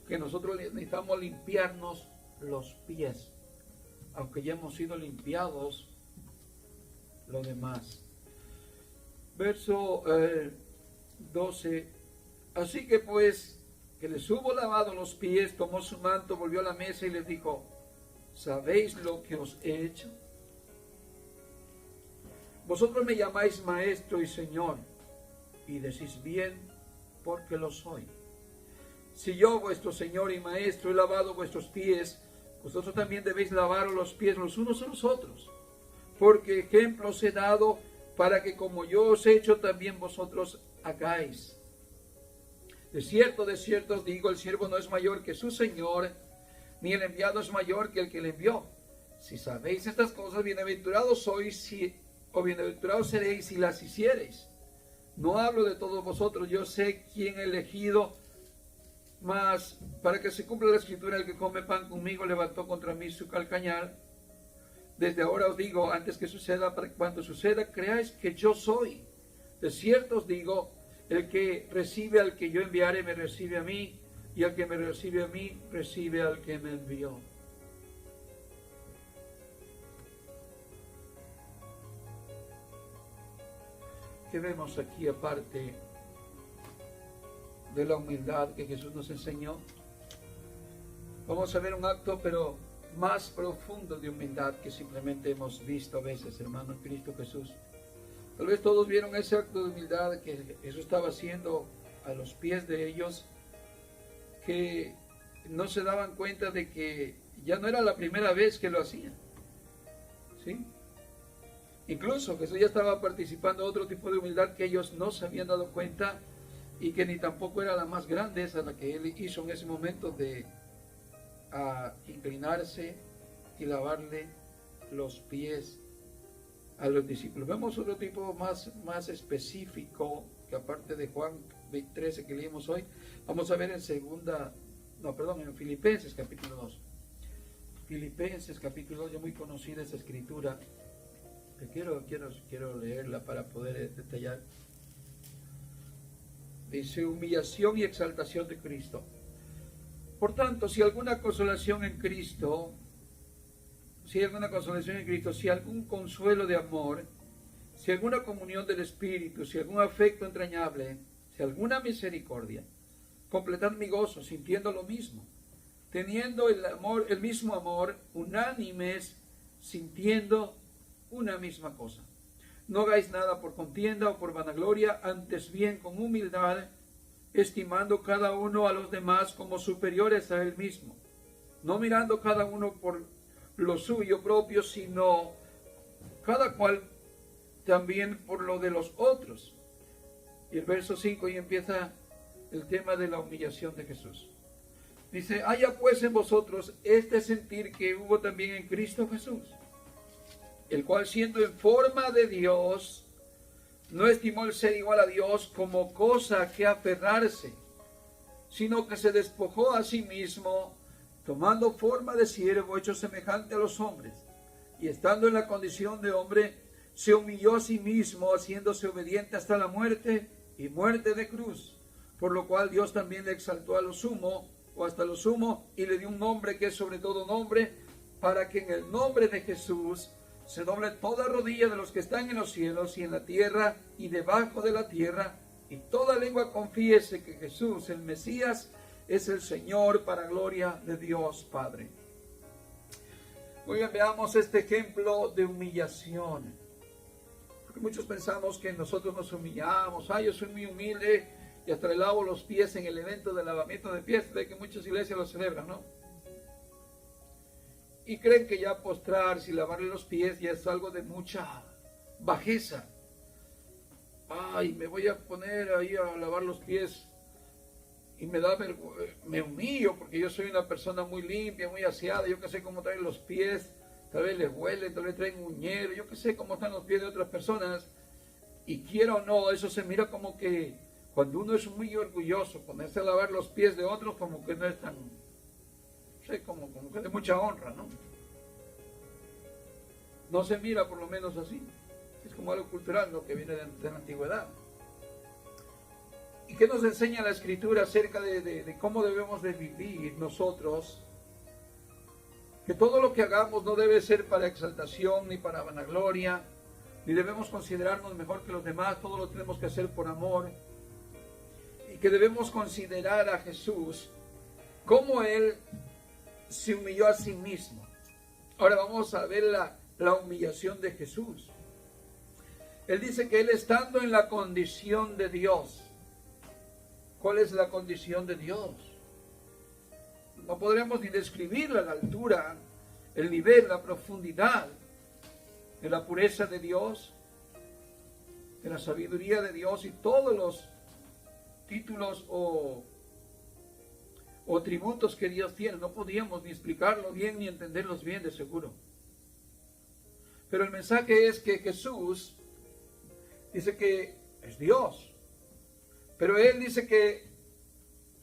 que nosotros necesitamos limpiarnos los pies, aunque ya hemos sido limpiados lo demás. Verso 12. Así que pues, que les hubo lavado los pies, tomó su manto, volvió a la mesa y les dijo: ¿sabéis lo que os he hecho? Vosotros me llamáis maestro y señor, y decís bien, porque lo soy. Si yo, vuestro señor y maestro, he lavado vuestros pies, vosotros también debéis lavaros los pies los unos a los otros, porque ejemplo os he dado para que como yo os he hecho, también vosotros hagáis. De cierto os digo, el siervo no es mayor que su señor, ni el enviado es mayor que el que le envió. Si sabéis estas cosas, bienaventurados sois o bienaventurados seréis si las hiciereis. No hablo de todos vosotros, yo sé quién he elegido, mas para que se cumpla la escritura, el que come pan conmigo levantó contra mí su calcañar. Desde ahora os digo, antes que suceda, para que cuando suceda, creáis que yo soy. De cierto os digo, el que recibe al que yo enviare, me recibe a mí, y el que me recibe a mí, recibe al que me envió. ¿Qué vemos aquí aparte de la humildad que Jesús nos enseñó? Vamos a ver un acto, pero más profundo de humildad que simplemente hemos visto a veces, hermano, en Cristo Jesús. Tal vez todos vieron ese acto de humildad que Jesús estaba haciendo a los pies de ellos, que no se daban cuenta de que ya no era la primera vez que lo hacían, ¿sí? Incluso Jesús ya estaba participando de otro tipo de humildad que ellos no se habían dado cuenta y que ni tampoco era la más grande, esa la que Él hizo en ese momento de inclinarse y lavarle los pies a los discípulos. Vemos otro tipo más específico que aparte de Juan 13 que leímos hoy, vamos a ver en en Filipenses capítulo 2. Filipenses capítulo 2, ya muy conocida esa escritura, que quiero leerla para poder detallar. Dice: humillación y exaltación de Cristo. Por tanto, si alguna consolación en Cristo, si algún consuelo de amor, si alguna comunión del Espíritu, si algún afecto entrañable, si alguna misericordia, completad mi gozo, sintiendo lo mismo, teniendo el mismo amor, unánimes, sintiendo una misma cosa. No hagáis nada por contienda o por vanagloria, antes bien con humildad, estimando cada uno a los demás como superiores a él mismo, no mirando cada uno por lo suyo propio, sino cada cual también por lo de los otros. Y el verso 5 y empieza el tema de la humillación de Jesús. Dice: haya pues en vosotros este sentir que hubo también en Cristo Jesús, el cual siendo en forma de Dios, no estimó el ser igual a Dios como cosa a que aferrarse, sino que se despojó a sí mismo, tomando forma de siervo, hecho semejante a los hombres, y estando en la condición de hombre, se humilló a sí mismo, haciéndose obediente hasta la muerte, y muerte de cruz, por lo cual Dios también le exaltó hasta lo sumo, y le dio un nombre que es sobre todo nombre, para que en el nombre de Jesús se doble toda rodilla de los que están en los cielos y en la tierra y debajo de la tierra, y toda lengua confiese que Jesús, el Mesías, es el Señor, para gloria de Dios Padre. Muy bien, veamos este ejemplo de humillación. Porque muchos pensamos que nosotros nos humillamos. Yo soy muy humilde y hasta le lavo los pies en el evento de lavamiento de pies, de que muchas iglesias lo celebran, ¿no? Y creen que ya postrarse y lavarle los pies ya es algo de mucha bajeza. Me voy a poner ahí a lavar los pies y me humillo porque yo soy una persona muy limpia, muy aseada. Yo que sé cómo traen los pies, tal vez les huelen, tal vez traen uñero, yo que sé cómo están los pies de otras personas. Y quiera o no, eso se mira como que cuando uno es muy orgulloso, ponerse a lavar los pies de otros, como que no es tan... como que de mucha honra, ¿no? No se mira por lo menos así. Es como algo cultural, ¿no?, que viene de la antigüedad. ¿Y qué nos enseña la Escritura acerca de cómo debemos de vivir nosotros? Que todo lo que hagamos no debe ser para exaltación ni para vanagloria, ni debemos considerarnos mejor que los demás. Todo lo tenemos que hacer por amor. Y que debemos considerar a Jesús como Él se humilló a sí mismo. Ahora vamos a ver la humillación de Jesús. Él dice que Él, estando en la condición de Dios. ¿Cuál es la condición de Dios? No podremos ni describirla, la altura, el nivel, la profundidad de la pureza de Dios, de la sabiduría de Dios y todos los títulos o tributos que Dios tiene. No podíamos ni explicarlos bien ni entenderlos bien, de seguro. Pero el mensaje es que Jesús dice que es Dios, pero Él dice que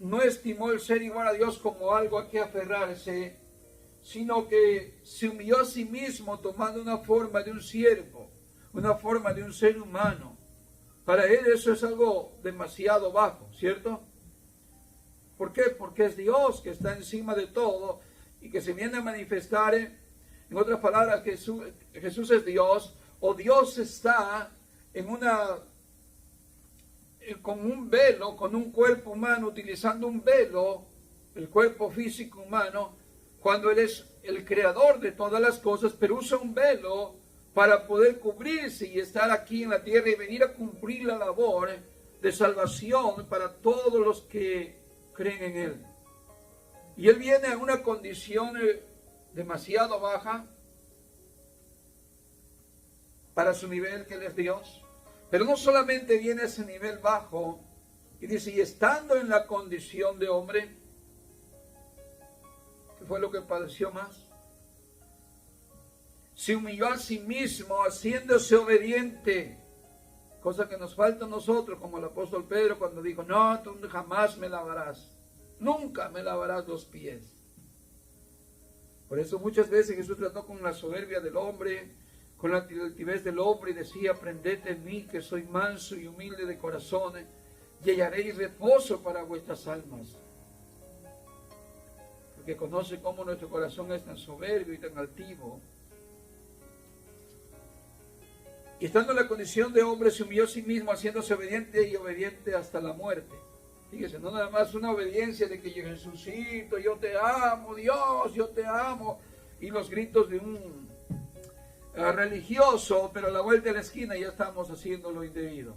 no estimó el ser igual a Dios como algo a que aferrarse, sino que se humilló a sí mismo tomando una forma de un siervo, una forma de un ser humano. Para Él eso es algo demasiado bajo, ¿cierto? ¿Por qué? Porque es Dios que está encima de todo y que se viene a manifestar. En otras palabras, Jesús es Dios, o Dios está con un velo, con un cuerpo humano, utilizando un velo, el cuerpo físico humano, cuando Él es el creador de todas las cosas, pero usa un velo para poder cubrirse y estar aquí en la tierra y venir a cumplir la labor de salvación para todos los que creen en Él. Y Él viene a una condición demasiado baja para su nivel, que Él es Dios. Pero no solamente viene a ese nivel bajo, y dice, y estando en la condición de hombre, ¿qué fue lo que padeció más? Se humilló a sí mismo, haciéndose obediente. Cosa que nos falta a nosotros, como el apóstol Pedro cuando dijo, no, tú jamás me lavarás, nunca me lavarás los pies. Por eso muchas veces Jesús trató con la soberbia del hombre, con la altivez del hombre y decía, aprended de mí que soy manso y humilde de corazón y hallaréis reposo para vuestras almas. Porque conoce cómo nuestro corazón es tan soberbio y tan altivo. Y estando en la condición de hombre, se humilló a sí mismo, haciéndose obediente y obediente hasta la muerte. Fíjese, no nada más una obediencia de que Jesucito, yo te amo, Dios, yo te amo. Y los gritos de un religioso, pero a la vuelta de la esquina ya estamos haciendo lo indebido.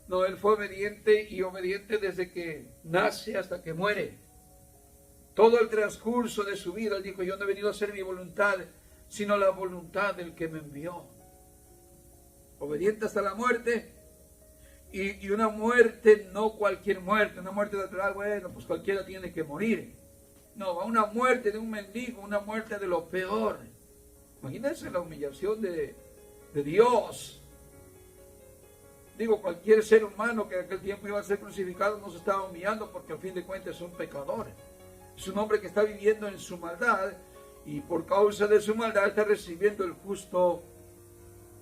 No, él fue obediente y obediente desde que nace hasta que muere. Todo el transcurso de su vida, él dijo, yo no he venido a hacer mi voluntad, sino la voluntad del que me envió. Obediente hasta la muerte, y una muerte, no cualquier muerte, una muerte natural, bueno, pues cualquiera tiene que morir. No, va una muerte de un mendigo, una muerte de lo peor. Imagínense la humillación de Dios. Digo, cualquier ser humano que en aquel tiempo iba a ser crucificado no se estaba humillando porque al fin de cuentas es un pecador. Es un hombre que está viviendo en su maldad y por causa de su maldad está recibiendo el justo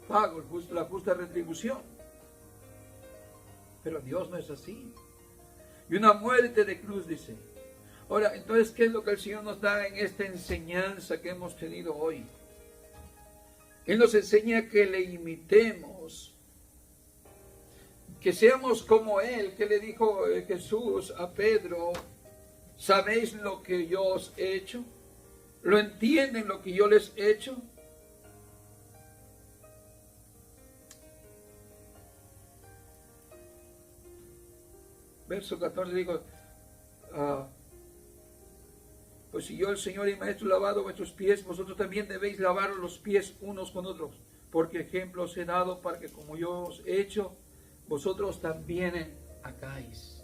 pago, la justa retribución. Pero Dios no es así. Y una muerte de cruz, dice. Ahora, entonces, ¿qué es lo que el Señor nos da en esta enseñanza que hemos tenido hoy? Él nos enseña que le imitemos, que seamos como Él, que le dijo Jesús a Pedro, ¿sabéis lo que yo os he hecho? ¿Lo entienden lo que yo les he hecho? Verso 14 dijo, pues si yo el Señor y Maestro he lavado vuestros pies, vosotros también debéis lavaros los pies unos con otros, porque ejemplo os he dado para que como yo os he hecho, vosotros también hagáis.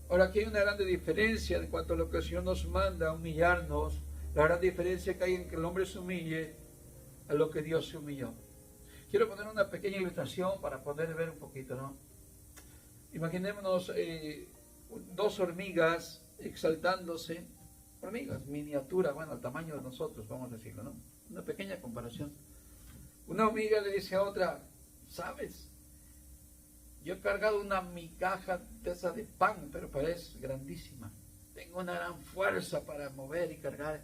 Ahora aquí hay una gran diferencia en cuanto a lo que el Señor nos manda, humillarnos, la gran diferencia que hay en que el hombre se humille a lo que Dios se humilló. Quiero poner una pequeña ilustración para poder ver un poquito, ¿no? Imaginémonos dos hormigas exaltándose, hormigas, miniatura, bueno, al tamaño de nosotros, vamos a decirlo, ¿no? Una pequeña comparación. Una hormiga le dice a otra, ¿sabes? Yo he cargado una migaja de esa de pan, pero parece grandísima. Tengo una gran fuerza para mover y cargar.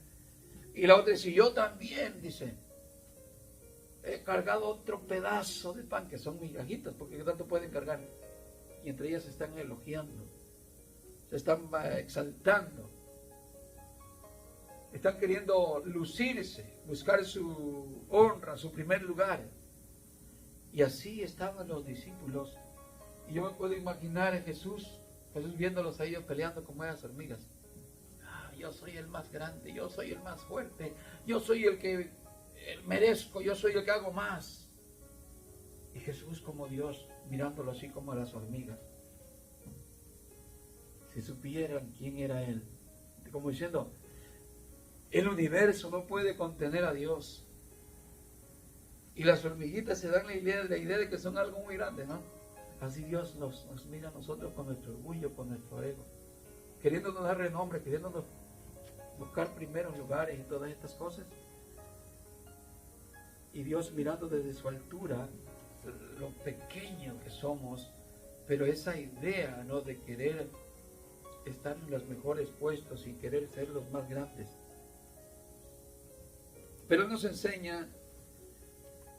Y la otra dice, yo también, dice, he cargado otro pedazo de pan, que son migajitas, porque ¿qué tanto pueden cargar? Y entre ellas se están elogiando, se están exaltando, están queriendo lucirse, buscar su honra, su primer lugar. Y así estaban los discípulos. Y yo me puedo imaginar a Jesús viéndolos a ellos peleando como esas hormigas. Yo soy el más grande, yo soy el más fuerte, yo soy el que merezco, yo soy el que hago más. Y Jesús como Dios, mirándolo así como a las hormigas. Si supieran quién era Él. Como diciendo, el universo no puede contener a Dios. Y las hormiguitas se dan la idea de que son algo muy grande, ¿no? Así Dios nos mira a nosotros con nuestro orgullo, con nuestro ego, queriéndonos dar renombre, queriéndonos buscar primeros lugares y todas estas cosas. Y Dios mirando desde su altura lo pequeño que somos, pero esa idea, ¿no?, de querer estar en los mejores puestos y querer ser los más grandes. Pero Él nos enseña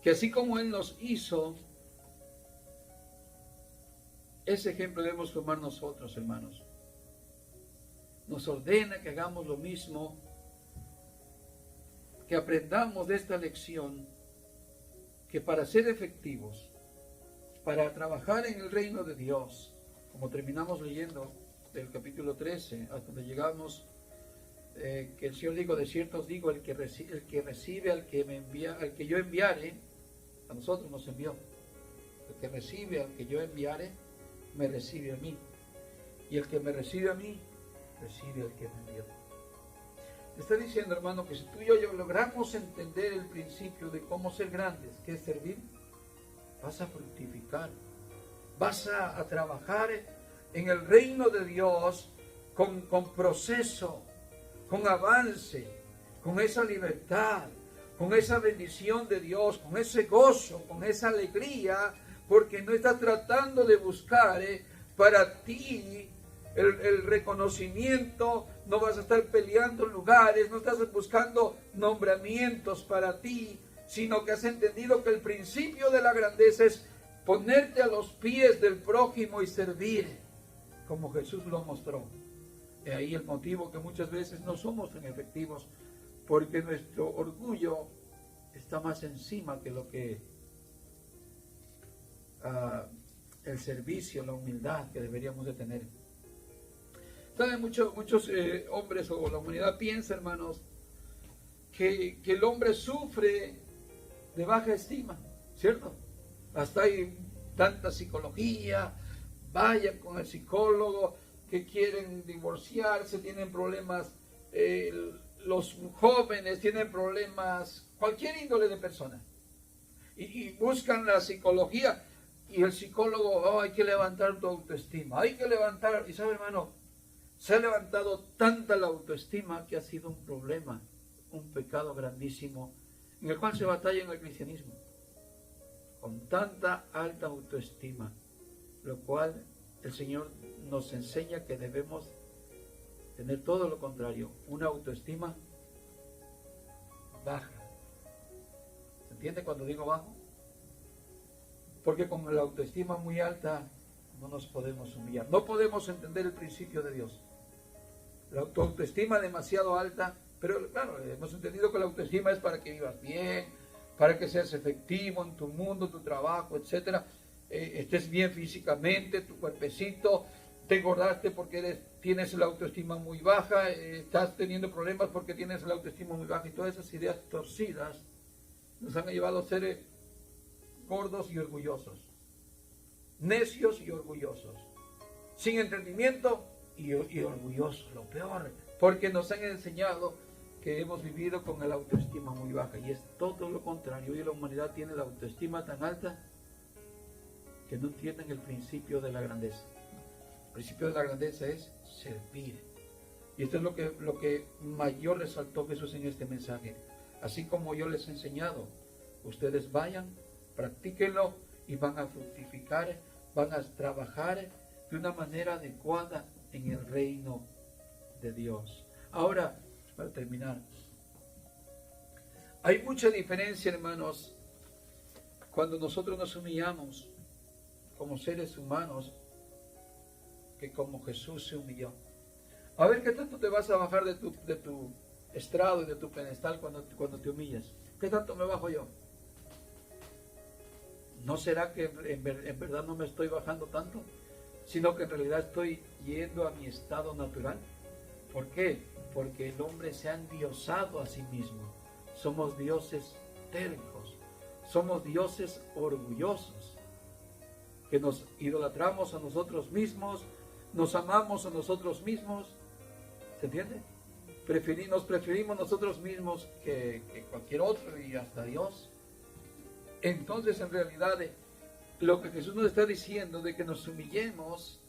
que así como Él nos hizo, ese ejemplo debemos tomar nosotros, hermanos. Nos ordena que hagamos lo mismo, que aprendamos de esta lección, que para ser efectivos, para trabajar en el reino de Dios, como terminamos leyendo del capítulo 13, hasta donde llegamos, que el Señor dijo, de cierto os digo, el que recibe al que yo enviare, a nosotros nos envió. El que recibe al que yo enviare, me recibe a mí. Y el que me recibe a mí, recibe al que me envió. Está diciendo, hermano, que si tú y yo logramos entender el principio de cómo ser grandes, que es servir, vas a fructificar, vas a trabajar en el reino de Dios con proceso, con avance, con esa libertad, con esa bendición de Dios, con ese gozo, con esa alegría, porque no estás tratando de buscar para ti el reconocimiento, no vas a estar peleando lugares, no estás buscando nombramientos para ti, sino que has entendido que el principio de la grandeza es ponerte a los pies del prójimo y servir, como Jesús lo mostró. De ahí el motivo que muchas veces no somos tan efectivos, porque nuestro orgullo está más encima que lo que el servicio, la humildad que deberíamos de tener. ¿Saben? Muchos hombres o la humanidad piensa, hermanos, que el hombre sufre de baja estima, ¿cierto? Hasta hay tanta psicología, vayan con el psicólogo, que quieren divorciarse, tienen problemas, los jóvenes tienen problemas, cualquier índole de persona, y buscan la psicología, y el psicólogo, hay que levantar tu autoestima, hay que levantar, y sabe, hermano, se ha levantado tanta la autoestima que ha sido un problema, un pecado grandísimo, en el cual se batalla en el cristianismo, con tanta alta autoestima, lo cual el Señor nos enseña que debemos tener todo lo contrario, una autoestima baja. ¿Se entiende cuando digo bajo? Porque con la autoestima muy alta no nos podemos humillar, no podemos entender el principio de Dios. La autoestima demasiado alta, pero claro, hemos entendido que la autoestima es para que vivas bien, para que seas efectivo en tu mundo, tu trabajo, etcétera. Estés bien físicamente, tu cuerpecito, te engordaste porque tienes la autoestima muy baja, estás teniendo problemas porque tienes la autoestima muy baja, y todas esas ideas torcidas nos han llevado a ser gordos y orgullosos, necios y orgullosos, sin entendimiento y orgullosos, lo peor, porque nos han enseñado que hemos vivido con la autoestima muy baja, y es todo lo contrario. Hoy la humanidad tiene la autoestima tan alta que no entienden el principio de la grandeza. El principio de la grandeza es servir. Y esto es lo que mayor resaltó Jesús en este mensaje. Así como yo les he enseñado, ustedes vayan, practíquenlo y van a fructificar, van a trabajar de una manera adecuada en el reino de Dios. Ahora, para terminar, hay mucha diferencia, hermanos, cuando nosotros nos humillamos como seres humanos, que como Jesús se humilló. A ver, ¿qué tanto te vas a bajar de tu estrado y de tu pedestal cuando te humillas? ¿Qué tanto me bajo yo? ¿No será que en verdad no me estoy bajando tanto, sino que en realidad estoy yendo a mi estado natural? ¿Por qué? Porque el hombre se ha endiosado a sí mismo. Somos dioses tercos, somos dioses orgullosos, que nos idolatramos a nosotros mismos, nos amamos a nosotros mismos. ¿Se entiende? Nos preferimos nosotros mismos que cualquier otro y hasta Dios. Entonces, en realidad, lo que Jesús nos está diciendo de que nos humillemos,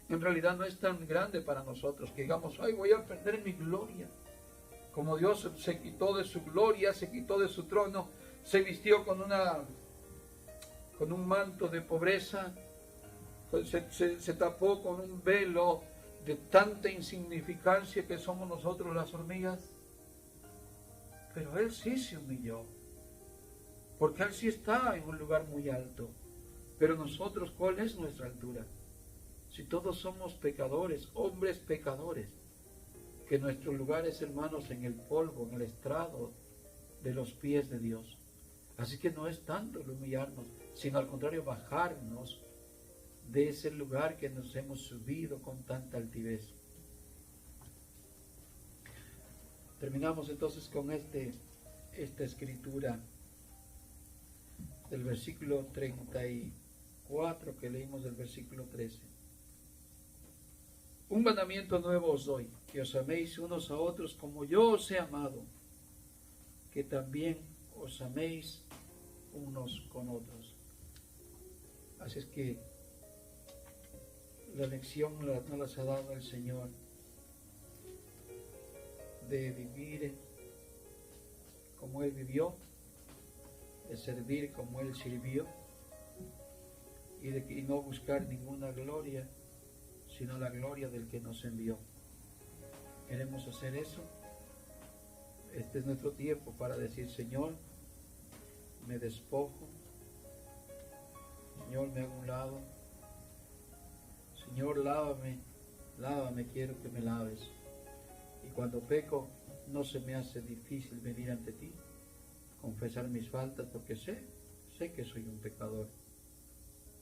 en realidad no es tan grande para nosotros, que digamos, ay, voy a perder mi gloria. Como Dios se quitó de su gloria, se quitó de su trono, se vistió con un manto de pobreza, se tapó con un velo de tanta insignificancia que somos nosotros las hormigas. Pero Él sí se humilló, porque Él sí está en un lugar muy alto. Pero nosotros, ¿cuál es nuestra altura? Si todos somos pecadores, hombres pecadores, que nuestro lugar es, hermanos, en el polvo, en el estrado de los pies de Dios. Así que no es tanto el humillarnos, sino al contrario, bajarnos de ese lugar que nos hemos subido con tanta altivez. Terminamos entonces con esta escritura del versículo 34 que leímos del versículo 13. Un mandamiento nuevo os doy, que os améis unos a otros como yo os he amado, que también os améis unos con otros. Así es que la lección nos las ha dado el Señor de vivir como Él vivió, de servir como Él sirvió y no buscar ninguna gloria, sino la gloria del que nos envió. Queremos hacer eso. Este es nuestro tiempo para decir: Señor, me despojo, Señor, me hago un lado, Señor, lávame, lávame, quiero que me laves. Y cuando peco, no se me hace difícil venir ante ti, confesar mis faltas, porque sé que soy un pecador.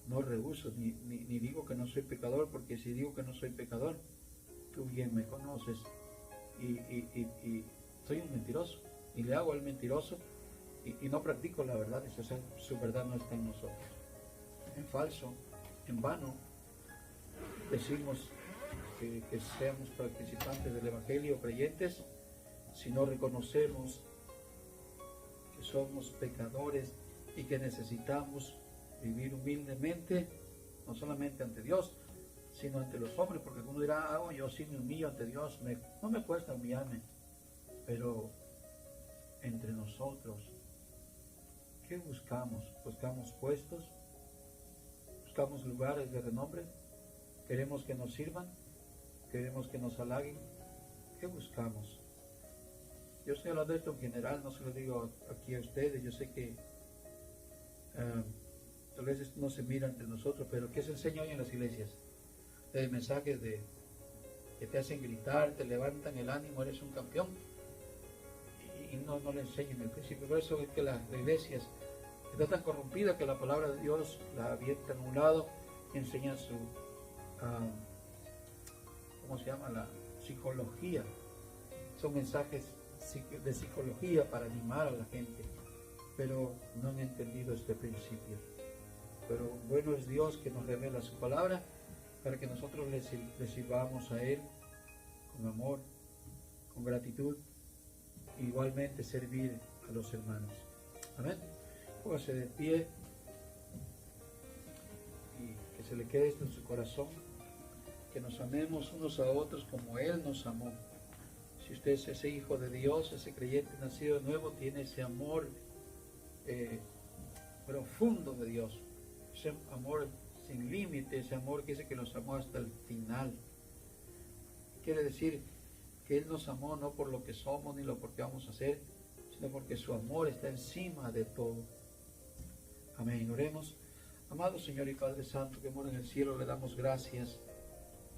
No rehúso, ni digo que no soy pecador, porque si digo que no soy pecador, tú bien me conoces y soy un mentiroso, y le hago al mentiroso y no practico la verdad. Eso, su verdad no está en nosotros. En falso, en vano, decimos que seamos participantes del Evangelio, creyentes, si no reconocemos que somos pecadores y que necesitamos vivir humildemente, no solamente ante Dios, sino ante los hombres, porque uno dirá: yo sí me humillo ante Dios, no me cuesta humillarme, pero entre nosotros, ¿qué buscamos? ¿Buscamos puestos? ¿Buscamos lugares de renombre? ¿Queremos que nos sirvan? ¿Queremos que nos halaguen? ¿Qué buscamos? Yo estoy hablando de esto en general, no se lo digo aquí a ustedes. Yo sé que tal vez no se mira entre nosotros, pero ¿qué se enseña hoy en las iglesias? Mensajes que te hacen gritar, te levantan el ánimo, eres un campeón, y no le enseñan el principio. Por eso es que la iglesia está tan corrompida que la palabra de Dios la avientan a un lado y enseñan su ¿cómo se llama? La psicología. Son mensajes de psicología para animar a la gente, pero no han entendido este principio. Pero bueno es Dios que nos revela su palabra para que nosotros le sirvamos a Él con amor, con gratitud, e igualmente servir a los hermanos. Amén. Póngase de pie y que se le quede esto en su corazón, que nos amemos unos a otros como Él nos amó. Si usted es ese hijo de Dios, ese creyente nacido de nuevo, tiene ese amor profundo de Dios, ese amor sin límite, ese amor que dice que nos amó hasta el final. Quiere decir que Él nos amó no por lo que somos ni lo que vamos a hacer, sino porque su amor está encima de todo. Amén. Oremos. Amado Señor y Padre Santo, que mora en el cielo, le damos gracias